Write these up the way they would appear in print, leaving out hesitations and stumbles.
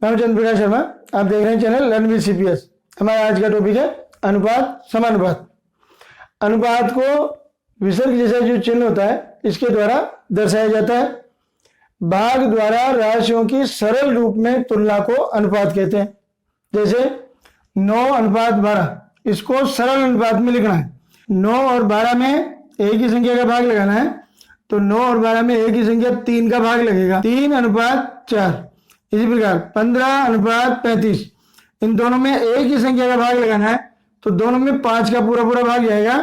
मैं हूं चंद्र प्रकाश शर्मा। आप देख रहे हैं चैनल लर्न विद सीपीएस। हमारा आज का टॉपिक है अनुपात समानुपात। अनुपात को विसर्ग जैसा जो चिन्ह होता है इसके द्वारा दर्शाया जाता है। भाग द्वारा राशियों की सरल रूप में तुलना को अनुपात कहते हैं। जैसे 9:12, इसको सरल अनुपात में लिखना है। 9 और 12 में एक ही संख्या का भाग लगाना है, तो 9 और 12 में एक ही संख्या 3 का भाग लगेगा, 3:4। इसी प्रकार 15:35, इन दोनों में एक ही संख्या का भाग लगाना है, तो दोनों में 5 का पूरा पूरा भाग जाएगा,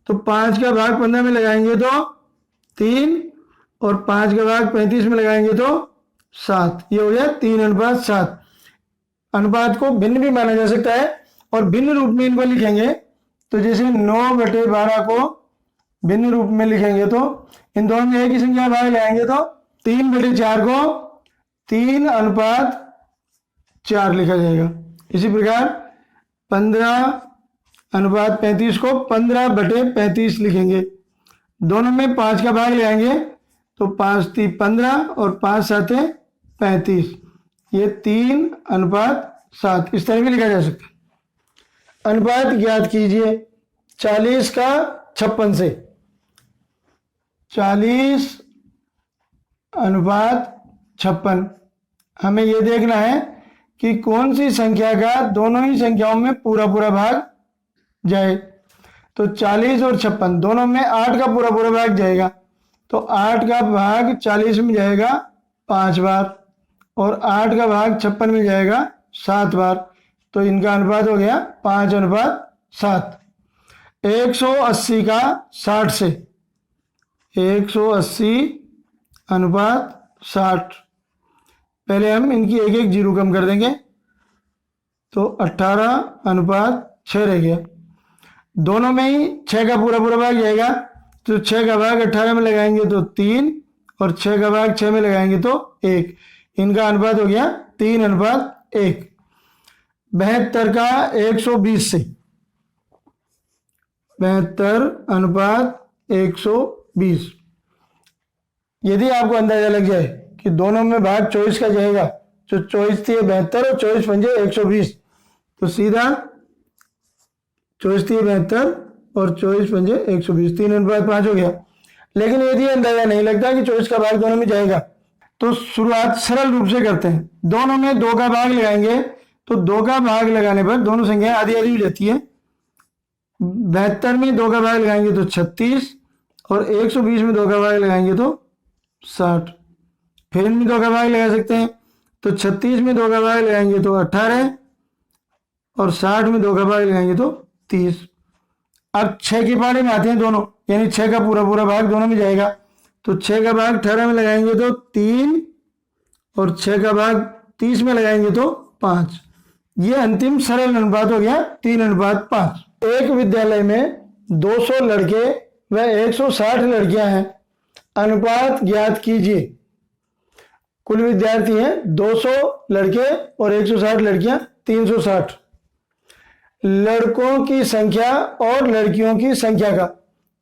तो 5 का भाग 15 में लगाएंगे तो 3, और 5 का भाग 35 में लगाएंगे तो 7। ये हो गया 3:7। अनुपात को भिन्न भी माना जा सकता है और भिन्न रूप में इनको लिखेंगे तो जैसे 9/12 को भिन्न रूप में लिखेंगे तो इन दोनों में एक ही संख्या भाग लगाएंगे तो 3/4 को 3:4 लिखा जाएगा। इसी प्रकार 15:35 को 15/35 लिखेंगे। दोनों में 5 का भाग लगाएंगे तो 5 × 3 = 15 और 5 × 7 = 35। ये 3:7 इस तरह भी लिखा जा सकता है। अनुपात ज्ञात कीजिए 40 का 56 से। 40:56 हमें यह देखना है कि कौन सी संख्या का दोनों ही संख्याओं में पूरा पूरा भाग जाए। तो 40 और 56 दोनों में 8 का पूरा पूरा भाग जाएगा, तो 8 का भाग 40 में जाएगा 5 बार और 8 का भाग 56 में जाएगा 7 बार, तो इनका अनुपात हो गया 5:7। 180 का 60 से। 180:60 पहले हम इनकी एक एक जीरो कम कर देंगे तो 18:6 रह गया। दोनों में ही 6 का पूरा पूरा भाग जाएगा, तो 6 का भाग 18 में लगाएंगे तो 3 और 6 का भाग 6 में लगाएंगे तो 1। इनका अनुपात हो गया 3:1। 72 का 120 से। 72:120 यदि आपको अंदाजा लग जाए कि दोनों में भाग 24 का जाएगा, जो 24 थी 72 और 24 पंजे 120, तो सीधा 24 थी 72 और 24 पंजे 120, 3:5 हो गया। लेकिन यदि अंदाजा नहीं लगता कि 24 का भाग दोनों में जाएगा, तो शुरुआत सरल रूप से करते हैं। दोनों में 2 का भाग लगाएंगे, तो 2 का भाग लगाने पर दोनों संख्याएं आधी आधी हो जाती है। 72 में 2 का भाग लगाएंगे तो 36 और 120 में 2 का भाग लगाएंगे तो 60। फिर इनमें 2 का भाग लगा सकते हैं, तो 36 में 2 का भाग लगाएंगे तो 18 और 60 में 2 का भाग लगाएंगे तो 30। अब 6 के पारे में आते हैं दोनों, यानी 6 का पूरा पूरा भाग दोनों में जाएगा, तो 6 का भाग 18 में लगाएंगे तो 3 और 6 का भाग 30 में लगाएंगे तो 5। ये अंतिम सरल अनुपात हो गया 3:5। एक विद्यालय में 200 लड़के व 160 लड़कियां हैं। अनुपात ज्ञात कीजिए। कुल विद्यार्थी हैं 200 लड़के और 160 लड़कियां, 360। लड़कों की संख्या और लड़कियों की संख्या का,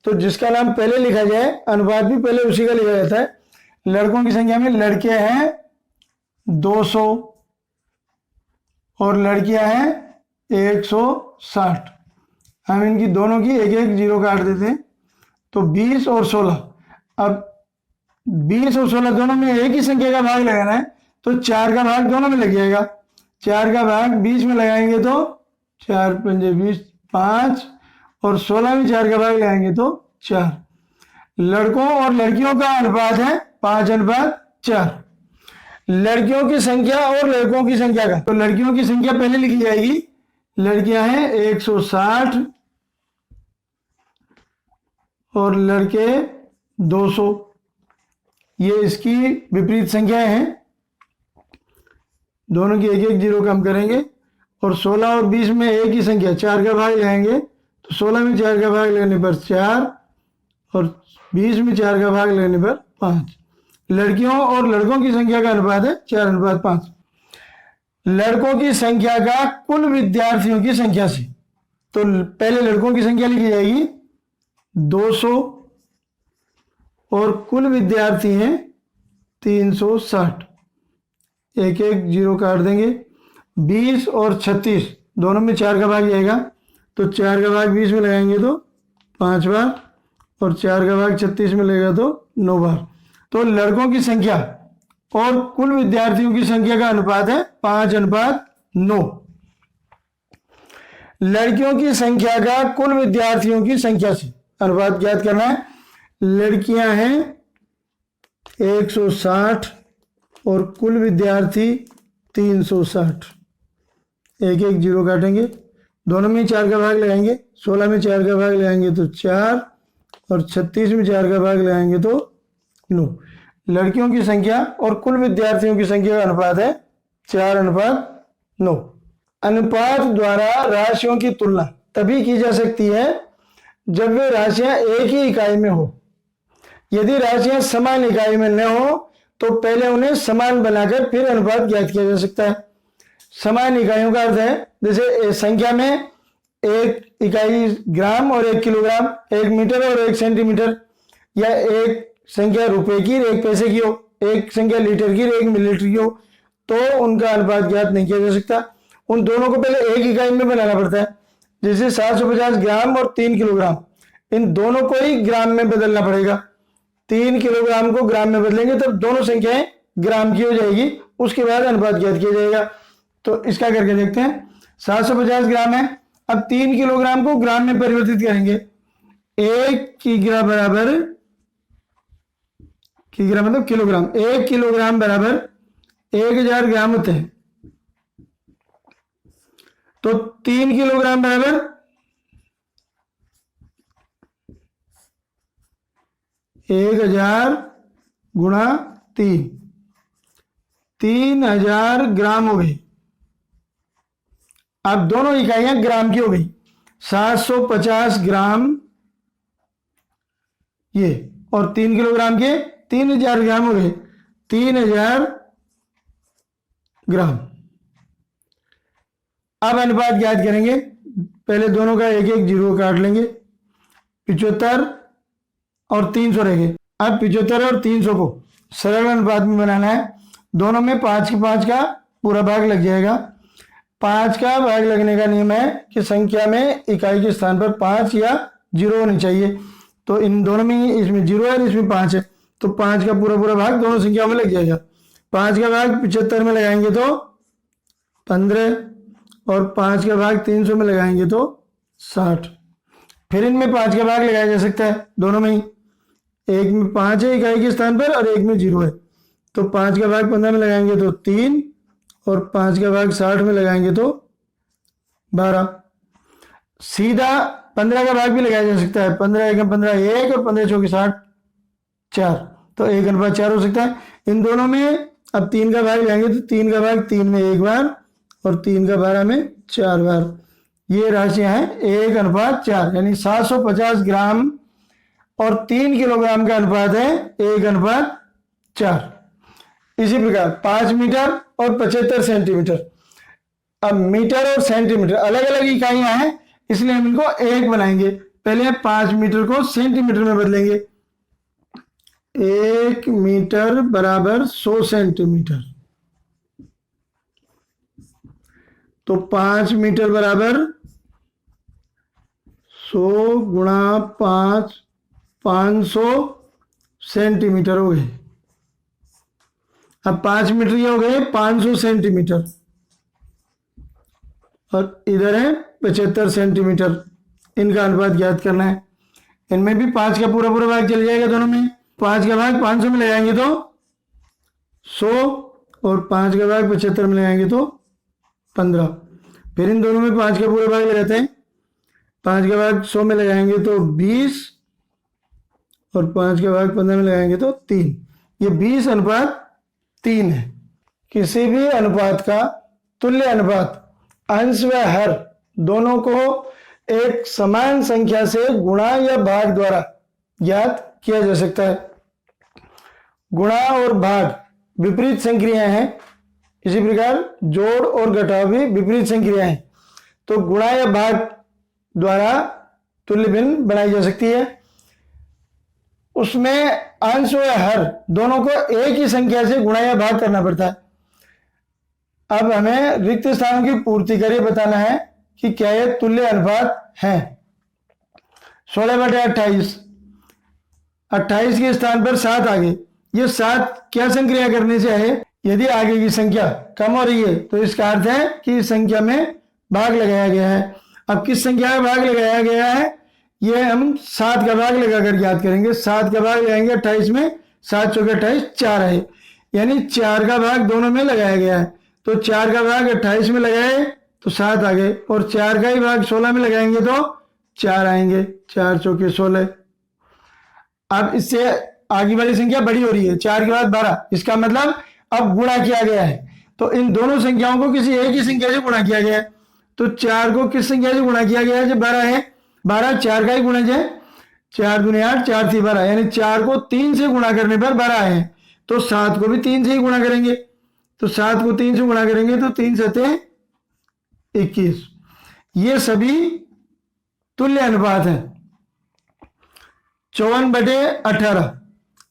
तो जिसका नाम पहले लिखा जाए अनुपात भी पहले उसी का लिखा जाता है। लड़कों की संख्या में लड़के हैं 200 और लड़कियां हैं 160। हम इनकी दोनों की एक एक जीरो काट देते हैं, तो 20 और 16। अब 20 और 16 दोनों में एक ही संख्या का भाग लगाना है, तो 4 का भाग दोनों में लग जाएगा। 4 का भाग 20 में लगाएंगे तो 4 पंजे 20, 5 और 16 में 4 का भाग लगाएंगे तो 4। लड़कों और लड़कियों का अनुपात है 5:4। लड़कियों की संख्या और लड़कों की संख्या का, तो लड़कियों की संख्या पहले लिखी जाएगी। लड़कियां हैं 160 और लड़के 200। ये इसकी विपरीत संख्याएं हैं, दोनों की एक एक जीरो कम करेंगे और 16 और 20 में एक ही संख्या 4 का भाग लगाएंगे, तो 16 में 4 का भाग लगने पर 4 और 20 में 4 का भाग लगने पर 5। लड़कियों और लड़कों की संख्या का अनुपात है 4:5। लड़कों की संख्या का कुल विद्यार्थियों की संख्या से, तो पहले लड़कों की संख्या लिखी जाएगी 200 और कुल विद्यार्थी हैं 360। एक एक जीरो काट देंगे। 20 और 36 दोनों में 4 का भाग जाएगा, तो 4 का भाग 20 में लगाएंगे तो 5 बार, और 4 का भाग 36 में लगेगा तो 9 बार। तो लड़कों की संख्या और कुल विद्यार्थियों की संख्या का अनुपात है 5:9। लड़कियों की संख्या का कुल विद्यार्थियों की संख्या से अनुपात ज्ञात करना है। लड़कियां हैं 160 और कुल विद्यार्थी 360। एक एक जीरो काटेंगे, दोनों में 4 का भाग लगाएंगे। 16 में 4 का भाग लगाएंगे तो 4, और 36 में 4 का भाग लगाएंगे तो 9। लड़कियों की संख्या और कुल विद्यार्थियों की संख्या का अनुपात है 4:9। अनुपात द्वारा राशियों की तुलना तभी की जा सकती है जब वे राशियां एक ही इकाई में हो। यदि राशियां समान इकाई में न हो तो पहले उन्हें समान बनाकर फिर अनुपात ज्ञात किया जा सकता है। समान इकाइयों का अर्थ है, जैसे संख्या में एक इकाई ग्राम और 1 किलोग्राम, 1 मीटर और 1 सेंटीमीटर, या एक संख्या रुपए की 1 पैसे की हो, एक संख्या लीटर की 1 मिलीलीटर की हो, तो उनका अनुपात ज्ञात नहीं किया जा सकता। उन दोनों को पहले एक इकाई में बनाना पड़ता है। जैसे 750 ग्राम और 3 किलोग्राम, इन दोनों को ही ग्राम में बदलना पड़ेगा। 3 किलोग्राम को ग्राम में बदलेंगे तब दोनों संख्याएं ग्राम की हो जाएगी, उसके बाद अनुपात ज्ञात किया जाएगा। तो इसका करके देखते हैं। 750 ग्राम है, अब 3 किलोग्राम को ग्राम में परिवर्तित करेंगे। 1 किग्रा बराबर, किग्रा मतलब किलोग्राम, 1 किलोग्राम बराबर 1000 ग्राम होते हैं। तो 3 किलोग्राम बराबर 1000 गुणा 3, 3000 ग्राम हो गई। अब दोनों इकाइयां ग्राम की हो गई। 750 ग्राम ये, और 3 किलोग्राम के 3000 ग्राम हो गए, 3000 ग्राम। अब अनुपात ज्ञात करेंगे। पहले दोनों का एक एक जीरो काट लेंगे। 75 और 300 रहेंगे। अब 75 और 300 को सरल अनुपात में बनाना है। दोनों में 5 के 5 का पूरा भाग लग जाएगा। 5 का भाग लगने का नियम है कि संख्या में इकाई के स्थान पर 5 या 0 होनी चाहिए। तो इन दोनों में, इसमें 0 है और इसमें 5 है, तो 5 का पूरा भाग दोनों संख्याओं में लग जाएगा। 5 का भाग 75 में लगाएंगे तो 15, और 5 का भाग 300 में लगाएंगे तो 60। फिर इनमें 5 का भाग लगाया जा सकता है दोनों में ही। एक में 5 है इकाई के स्थान पर और एक में 0 है, तो 5 का भाग 15 में लगाएंगे तो 3, और 5 का भाग 60 में लगाएंगे तो 12। सीधा 15 का भाग भी लगाया जा सकता है। 15 एकम 15 1, और 15 चौके 60 4, तो 1:4 हो सकता है। इन दोनों में अब 3 का भाग लगाएंगे तो 3 का भाग 3 में 1 बार, और 3 का 12 में 4 बार। ये राशियां हैं 1:4, यानी 750 ग्राम और 3 किलोग्राम का अनुपात है 1:4। इसी प्रकार 5 मीटर और 75 सेंटीमीटर। अब मीटर और सेंटीमीटर अलग अलग इकाइयां हैं, इसलिए हम इनको एक बनाएंगे। पहले 5 मीटर को सेंटीमीटर में बदलेंगे। 1 मीटर बराबर 100 सेंटीमीटर, तो 5 मीटर बराबर 100 गुणा 5, 500 सेंटीमीटर हो गए। अब 5 मीटर ये हो गए 500 सेंटीमीटर, और इधर है 75 सेंटीमीटर। इनका अनुपात ज्ञात करना है। इनमें भी 5 का पूरा भाग चल जाएगा। दोनों में 5 का भाग 500 में लगाएंगे तो 100, और 5 का भाग 75 में लगाएंगे तो 15। फिर इन दोनों में 5 का पूरा भाग लगाते हैं। 5 का भाग 100 में लगाएंगे तो 20, और 5 का भाग 15 में लगाएंगे तो 3। ये 20:3 है। किसी भी अनुपात का तुल्य अनुपात अंश व हर दोनों को एक समान संख्या से गुणा या भाग द्वारा ज्ञात किया जा सकता है। गुणा और भाग विपरीत संक्रियाएं हैं। इसी प्रकार जोड़ और घटाव भी विपरीत संक्रियाएं हैं। तो गुणा या भाग द्वारा तुल्य भिन्न बनाई जा सकती है। उसमें अंश व हर दोनों को एक ही संख्या से गुणा या भाग करना पड़ता है। अब हमें रिक्त स्थानों की पूर्ति करके बताना है कि क्या ये तुल्य अनुपात है। 16/28, 28 के स्थान पर 7 आ गए। ये 7 क्या संक्रिया करने से है? यदि आगे की संख्या कम हो रही है तो इसका अर्थ है कि इस संख्या में भाग लगाया गया है। अब किस संख्या में भाग लगाया गया है ये हम 7 का भाग लगाकर ज्ञात करेंगे। 7 का भाग लगाएंगे 28 में, 7 चौके 28, 4 है, यानी 4 का भाग दोनों में लगाया गया है। तो 4 का भाग 28 में लगाए तो 7 आ गए, और 4 का ही भाग 16 में लगाएंगे तो 4 आएंगे, 4 चौके 16। अब इससे आगे वाली संख्या बड़ी हो रही है, 4 के बाद 12, इसका मतलब अब गुणा किया गया है। तो इन दोनों संख्याओं को किसी एक ही संख्या से गुणा किया गया है। तो 4 को किस संख्या से गुणा किया गया है? जब 12 है, 12 4 का ही गुणज है, 4 दूनी 8, 4 3 12, यानी 4 को 3 से गुणा करने पर 12 आए हैं। तो 7 को भी 3 से ही गुणा करेंगे, तो 7 को 3 से गुणा करेंगे तो 3 सते 21। ये सभी तुल्य अनुपात है। 54/18,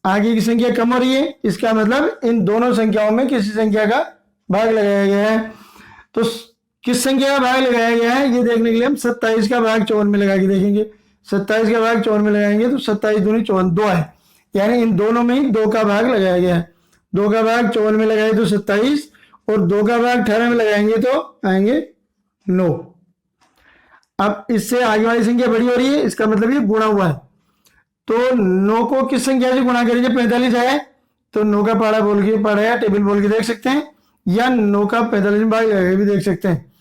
आगे की संख्या कम हो रही है, इसका मतलब इन दोनों संख्याओं में किसी संख्या का भाग लगाया गया है। तो किस संख्या का भाग लगाया गया है ये देखने के लिए हम 27 का भाग 54 में लगा के देखेंगे। 27 का भाग 54 में लगाएंगे तो 27 दूनी 54, 2 है, यानी इन दोनों में ही 2 का भाग लगाया गया है। 2 का भाग 54 में लगाए तो 27, और 2 का भाग 18 में लगाएंगे तो आएंगे 9। अब इससे आगे वाली संख्या बड़ी हो रही है, इसका मतलब ये गुणा हुआ है। तो 9 को किस संख्या से गुणा करेंगे? 45 है, तो 9 का पढ़ा या टेबल बोल के देख सकते हैं, या 9 का 45 में भाग लगा भी देख सकते हैं।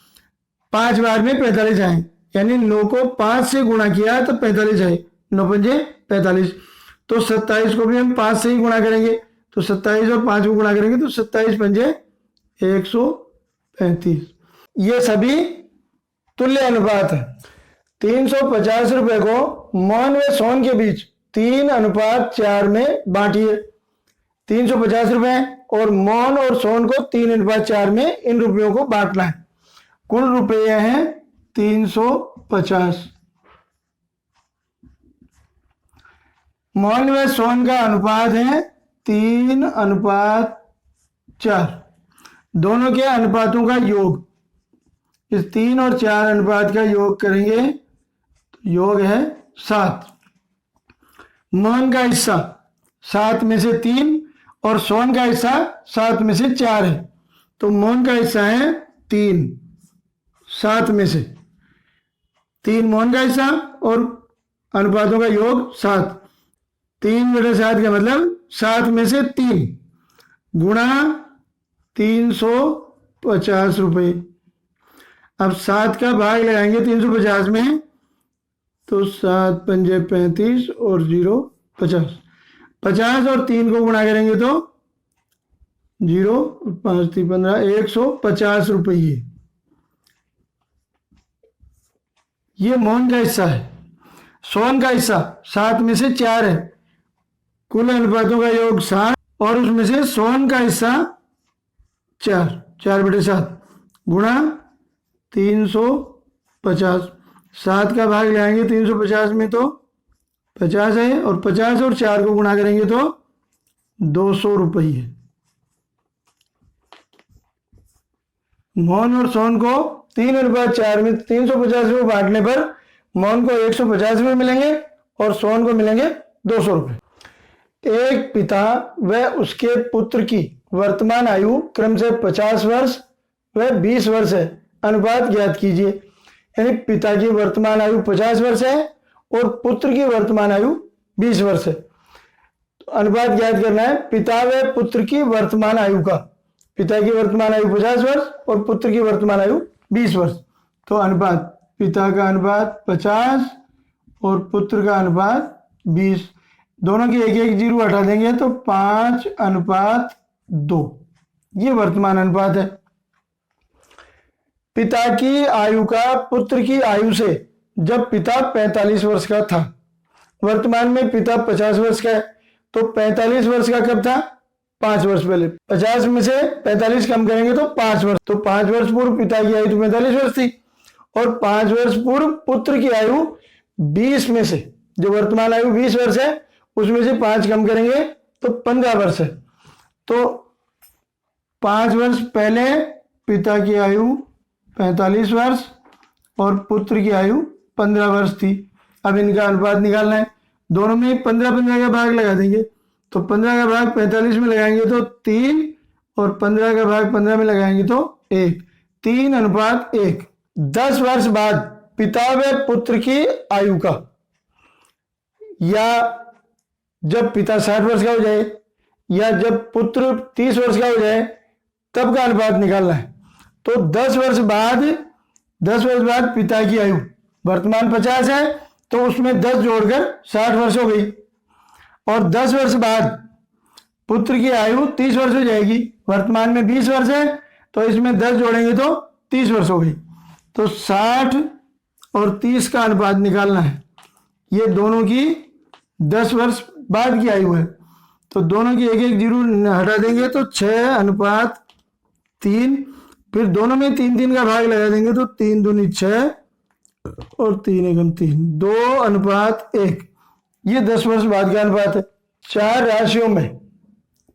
5 बार में 45 आए, यानी 9 को 5 से गुणा किया तो 45 है, 9 पंजे 45। तो 27 को भी हम 5 से ही गुणा करेंगे, तो 27 और 5 को गुणा करेंगे तो 27 पंजे 135। ये सभी तुल्य अनुपात है। 350 रुपए को मोहन व सोन के बीच 3:4 में बांटिए। 350 रुपए और मोहन और सोन को 3:4 में इन रुपयों को बांटना है। कुल रुपये हैं 350। मोहन व सोन का अनुपात है 3:4। दोनों के अनुपातों का योग, इस 3 और 4 अनुपात का योग करेंगे तो योग है 7। मोहन का हिस्सा 7 में से 3 और सोन का हिस्सा 7 में से 4 है, तो मोहन का हिस्सा है 3, 7 में से 3 मोहन का हिस्सा और अनुपातों का योग 7। 3/7 का मतलब 7 में से 3 गुणा 350 रुपये। अब 7 का भाग लगाएंगे 350 में, तो 7 पंजे 35 और 0 50। 50 और 3 को गुणा करेंगे तो 0 और 5 3 15, 150 रुपये। ये मोहन का हिस्सा है। सोन का हिस्सा 7 में से 4 है, कुल अनुपातों का योग 7, और उसमें से सोन का हिस्सा 4/7 गुणा 350। 7 का भाग लगाएंगे 350 में तो 50 है, और 50 और 4 को गुणा करेंगे तो 200 रुपये। मोहन और सोन को 3/4 में 350 रुपये बांटने पर मोहन को 150 रुपये मिलेंगे और सोन को मिलेंगे 200 रुपये। एक पिता व उसके पुत्र की वर्तमान आयु क्रमशः 50 वर्ष व 20 वर्ष है, अनुपात ज्ञात कीजिए। यानी पिता की वर्तमान आयु 50 वर्ष है और पुत्र की वर्तमान आयु 20 वर्ष है। तो अनुपात ज्ञात करना है पिता व पुत्र की वर्तमान आयु का। पिता की वर्तमान आयु 50 वर्ष और पुत्र की वर्तमान आयु 20 वर्ष। तो अनुपात पिता का अनुपात 50 और पुत्र का अनुपात 20, दोनों की एक एक जीरो हटा देंगे तो 5:2। ये वर्तमान अनुपात है। पिता की आयु का पुत्र की आयु से जब पिता 45 वर्ष का था, वर्तमान में पिता 50 वर्ष का है, तो 45 वर्ष का कब था? 5 वर्ष पहले। 50 में से 45 कम करेंगे तो 5 वर्ष, तो 5 वर्ष पूर्व पिता की आयु तो 45 वर्ष थी, और 5 वर्ष पूर्व पुत्र की आयु 20 में से, जो वर्तमान आयु 20 वर्ष है, उसमें से 5 कम करेंगे तो 15 वर्ष है। तो 5 वर्ष पहले पिता की आयु 45 वर्ष और पुत्र की आयु 15 वर्ष थी। अब इनका अनुपात निकालना है। दोनों में 15-15 का भाग लगा देंगे। तो 15 का भाग 45 में लगाएंगे तो 3 और 15 का भाग 15 में लगाएंगे तो 1। 3:1। 10 वर्ष बाद पिता व पुत्र की आयु का, या जब पिता 60 वर्ष का हो जाए या जब पुत्र 30 वर्ष का हो जाए तब का अनुपात निकालना है। तो 10 वर्ष बाद पिता की आयु वर्तमान 50 है तो उसमें 10 जोड़कर 60 वर्ष हो गई। और 10 वर्ष बाद पुत्र की आयु 30 वर्ष हो जाएगी। वर्तमान में 20 वर्ष है तो इसमें 10 जोड़ेंगे तो 30 वर्ष हो गई। तो 60 और 30 का अनुपात निकालना है। ये दोनों की 10 वर्ष बाद की आयु है तो दोनों की एक जीरो हटा देंगे तो 6:3। फिर दोनों में 3 का भाग लगा देंगे तो 3 दूनी 6 और 3 एकम 3। 2:1। ये 10 वर्ष बाद का अनुपात है। 4 राशियों में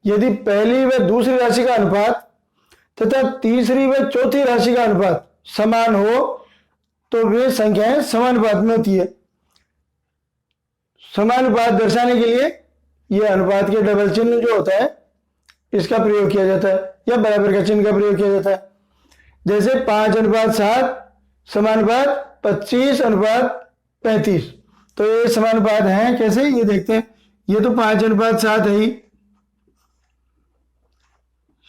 यदि पहली व दूसरी राशि का अनुपात तथा तीसरी व चौथी राशि का अनुपात समान हो तो वे संख्याएं समानुपात में होती है। समानुपात दर्शाने के लिए यह अनुपात के डबल चिन्ह जो होता है इसका प्रयोग किया जाता है या बराबर का चिन्ह का प्रयोग किया जाता है। जैसे 5:7 समानुपात 25:35। तो ये समानुपात है कैसे, ये देखते हैं। ये तो 5:7 है ही।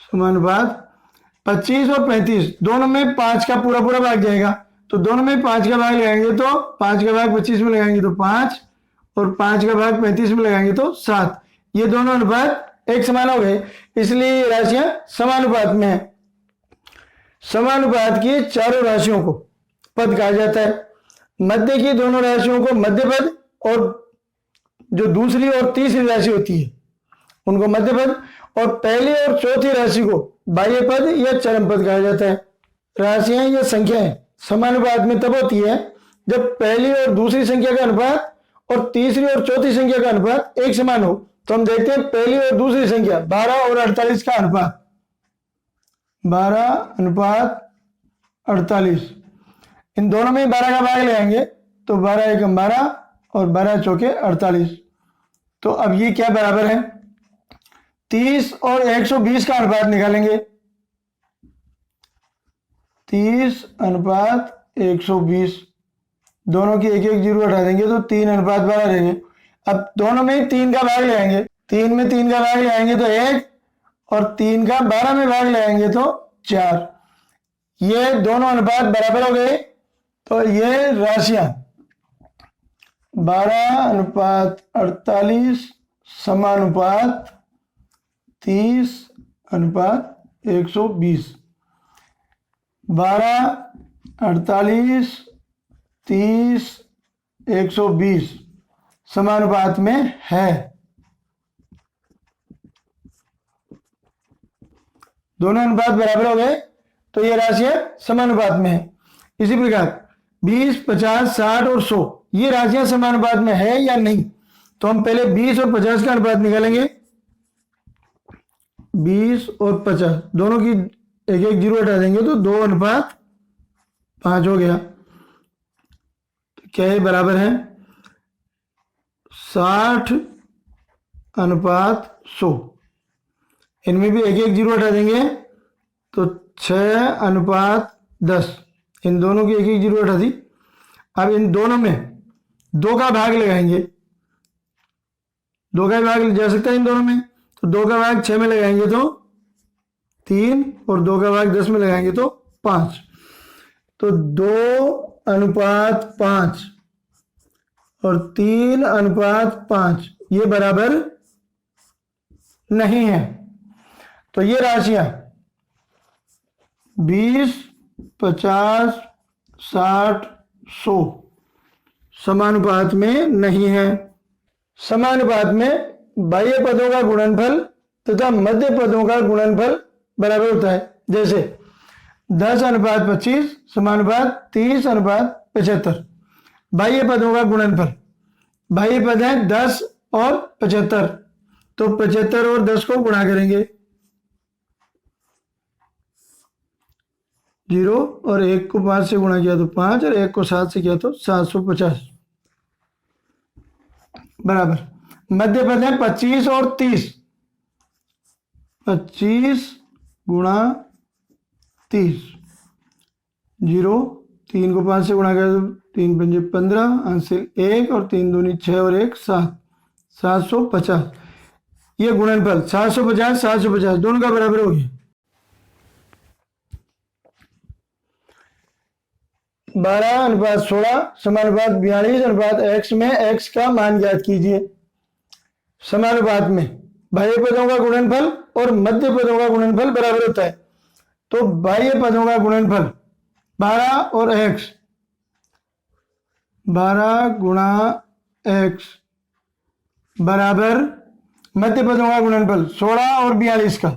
समानुपात 25 और 35 दोनों में 5 का पूरा भाग जाएगा। तो दोनों में 5 का भाग लगाएंगे तो 5 का भाग 25 में लगाएंगे तो 5 और 5 का भाग 35 में लगाएंगे तो 7। ये दोनों अनुपात एक समान हो गए, इसलिए ये राशियां समानुपात में है। समानुपात की चारों राशियों को पद कहा जाता है। मध्य की दोनों राशियों को मध्य पद और जो दूसरी और तीसरी राशि होती है उनको मध्य पद और पहली और चौथी राशि को बाह्य पद या चरम पद कहा जाता है। राशियां या संख्याएं समानुपात में तब होती है जब पहली और दूसरी संख्या का अनुपात और तीसरी और चौथी संख्या का अनुपात एक समान हो। तो हम देखते हैं पहली और दूसरी संख्या 12 और 48 का अनुपात 12:48। इन दोनों में 12 का भाग लगाएंगे तो 12 एकम 12 और 12 चौके 48। तो अब ये क्या बराबर है, 30 और 120 का अनुपात निकालेंगे। 30:120 दोनों की एक जीरो हटा देंगे तो 3:12 रहेंगे। अब दोनों में 3 का भाग लगाएंगे। 3 में 3 का भाग लगाएंगे तो 1 और 3 का 12 में भाग लगाएंगे तो 4। ये दोनों अनुपात बराबर हो गए। तो ये राशियां 12:48 समानुपात 30:120। 12:48 30:120 समानुपात में है। दोनों अनुपात बराबर हो गए तो ये राशियां समानुपात में है। इसी प्रकार 20, 50, 60 और 100 ये राशियां समानुपात में है या नहीं, तो हम पहले 20 और 50 का अनुपात निकालेंगे। 20 और 50 दोनों की एक जीरो हटा देंगे तो 2:5 हो गया। तो क्या ये बराबर है 60:100। इनमें भी एक जीरो हटा देंगे तो 6:10। इन दोनों की एक जीरो हटा दी। अब इन दोनों में 2 का भाग लगाएंगे। 2 का भाग जा सकता है इन दोनों में, तो 2 का भाग 6 में लगाएंगे तो 3 और 2 का भाग 10 में लगाएंगे तो 5। तो 2:5 और 3:5 ये बराबर नहीं है। तो ये राशियां 20, 50, 60, 100 समानुपात में नहीं है। समानुपात में बाह्य पदों का गुणनफल तथा मध्य पदों का गुणनफल बराबर होता है। जैसे 10:25 समानुपात 30:75। बाह्य पदों का गुणनफल, बाह्य पद है 10 और 75, तो 75 और 10 को गुणा करेंगे 0 और 1 को 5 से गुणा किया तो 5 और 1 को 7 से किया तो 750 बराबर। मध्य पद है 25 और 30। 25 गुणा 30, 0, 3 को 5 से गुणा किया तो 3 पंजे 15, आंसर 1 और 3 दूनी 6 और 1 7, 750। ये गुणनफल 750 750 दोनों का बराबर हो गया। 12:16 समानुपात 42 x में x का मान ज्ञात कीजिए। समानुपात में बाह्य पदों का गुणनफल और मध्य पदों का गुणनफल बराबर होता है, तो बाह्य पदों का गुणनफल 12 और x, 12 गुणा x बराबर मध्य पदों का गुणनफल 16 और 42 का,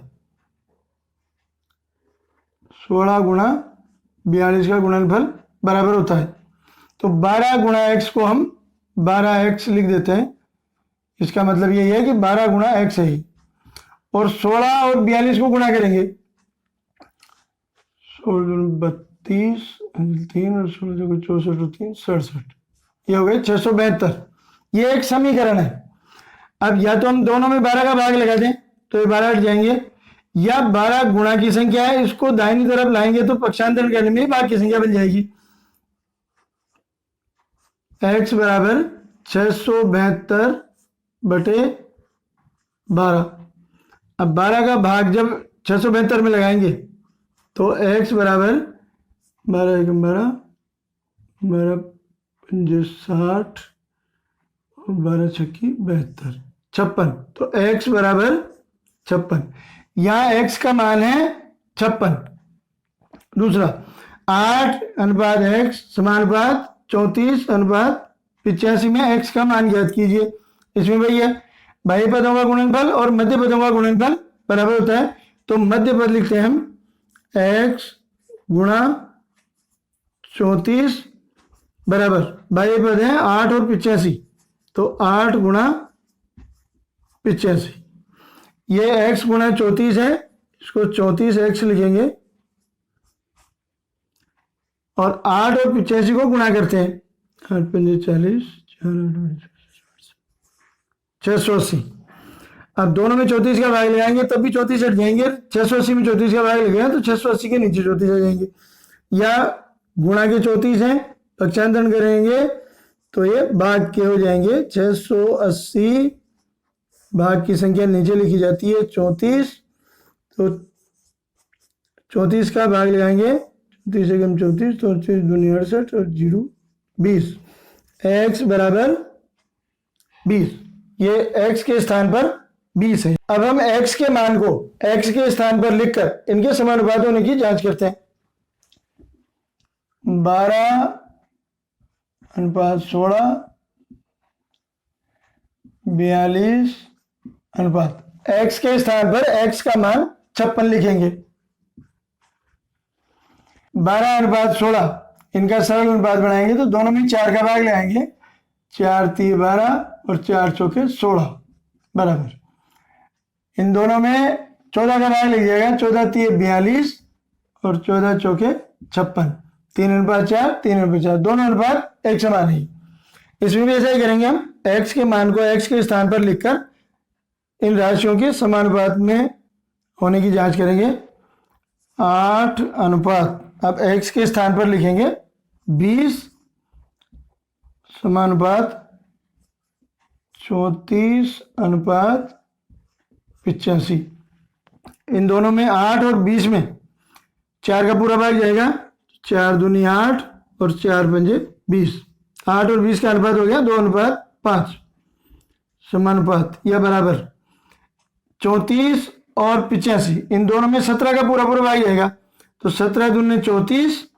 16 गुणा 42 का गुणनफल बराबर होता है। तो 12 गुणा x को हम 12x लिख देते हैं। इसका मतलब यही है कि 12 गुणा x है ही, और 16 और 42 को गुणा करेंगे, 16 32 3 और 16 64 और 3 67, ये हो गए 672। ये एक समीकरण है। अब या तो हम दोनों में 12 का भाग लगा दें तो ये 12 हट जाएंगे, या 12 गुणा की संख्या है, इसको दाहिनी तरफ लाएंगे तो पक्षांतरण करने में भाग की संख्या बन जाएगी। x बराबर 672 बटे 12। अब 12 का भाग जब 672 में लगाएंगे तो x बराबर 12 1 12, 12 5 60 और 12 6 72, 56। तो x बराबर 56। यहाँ x का मान है 56। दूसरा 8:x समानुपात 34:85 में x का मान ज्ञात कीजिए। इसमें भैया बाह्य पदों का गुणनफल और मध्य पदों का गुणनफल बराबर होता है, तो मध्य पद लिखते हैं हम x गुणा 34 बराबर बाह्य पद है 8 और 85, तो 8 गुणा 85। ये x गुणा 34 है, इसको 34x लिखेंगे और 8 और 85 को गुणा करते हैं, 8 पंजे 40, 680। अब दोनों में 34 का भाग लगाएंगे तब भी 34 हट जाएंगे, 680 में 34 का भाग लगाएंगे तो 680 के नीचे 34 आ जाएंगे, या गुणा के 34 हैं, पक्षांतरण करेंगे तो ये भाग के हो जाएंगे। 680 भाग की संख्या नीचे लिखी जाती है 34, तो 34 का भाग लगाएंगे, 34 एकम 34, तो 34 दूनी 68 और 0 20, x बराबर 20। ये x के स्थान पर 20 है। अब हम x के मान को x के स्थान पर लिखकर इनके समानुपात होने की जांच करते हैं। 12:16 42 अनुपात x के स्थान पर x का मान 56 लिखेंगे। 12:16 इनका सरल अनुपात बनाएंगे तो दोनों में 4 का भाग लगाएंगे, 4 3 12 और 4 चौके 16 बराबर। इन दोनों में 14 का भाग लीजिएगा, 14 3 42 और 14 चौके 56, 3:4 3:4, दोनों अनुपात एक समान है। इसमें भी ऐसा ही करेंगे, हम x के मान को x के स्थान पर लिखकर इन राशियों के समानुपात में होने की जांच करेंगे। 8 अनुपात, अब x के स्थान पर लिखेंगे 20 समानुपात 34:85। इन दोनों में 8 और 20 में 4 का पूरा भाग जाएगा, 4 दूनी 8 और 4 पंजे 20, 8 और 20 का अनुपात हो गया 2:5 समानुपात या बराबर। 34 और 85 इन दोनों में 17 का पूरा भाग जाएगा, तो 17 दूनी 34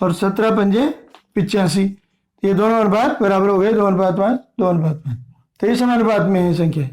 और 17 पंजे 85, ये दोनों अनुपात बराबर हो गए 2:5 2:5। तो ये समानुपात में है संख्या।